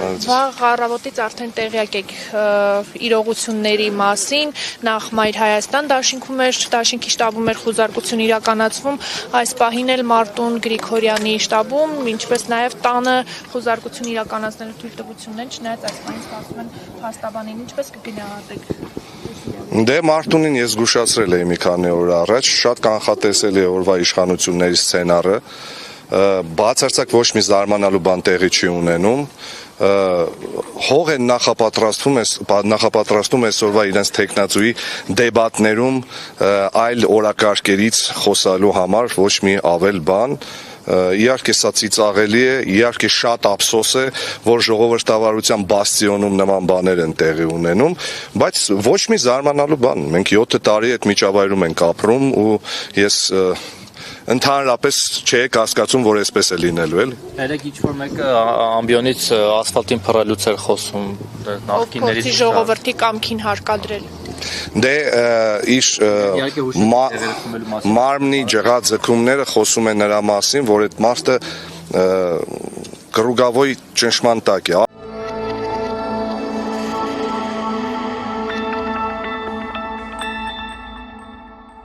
Վաղ առավոտից արդեն տեղյակ եք իրողությունների մասին, նախ Մայր Հայաստան դաշինքի շտաբում էր խուզարկություն իրականացվում, այս պահին էլ Մարտուն Գրիգորյանի շտաբում, ինչպես նաև տանը խուզարկություն իրականացնելու թույլտվությունն են, չնայած այս պահին սպասում են փաստաբանին, ինչպես կգնահատեք։ Դե Մարտունին ես զգուշացրել էի մի քանի օր առաջ, շատ կանխատեսելի է օրվա իշխանությունների սցենարը, բացարձակ ոչ մի զարմանալու բան տեղի չի ունենում, հող են նախապատրաստում այսօրվա իրենց թեկնածուի դեբատներում այլ օրակարգերից խոսալու համար, ոչ մի ավել բան, իհարկե սա ծիծաղելի է, իհարկե շատ ափսոս է, որ ժողովրդավարության բաստիոնում նման բաներ են տեղի ունենում, բայց ոչ մի զարմանալու բան, մենք 7 տարի այդ միջավայրում ենք ապրում ու ես ընդհանրապես չեք հասկացում, որ այսպես է լինելու, էլի։ Երեք ինչ-որ մեկը ամբիոնից ասֆալտին փռելուց էր խոսում, նախկիններից ժողովրդի կամքին հարկադրել։ Դե իր մարմնի ջղաձգումները խոսում են նրա մասին, որ այդ մարդը կռուգավոյ ճնշման տակ է։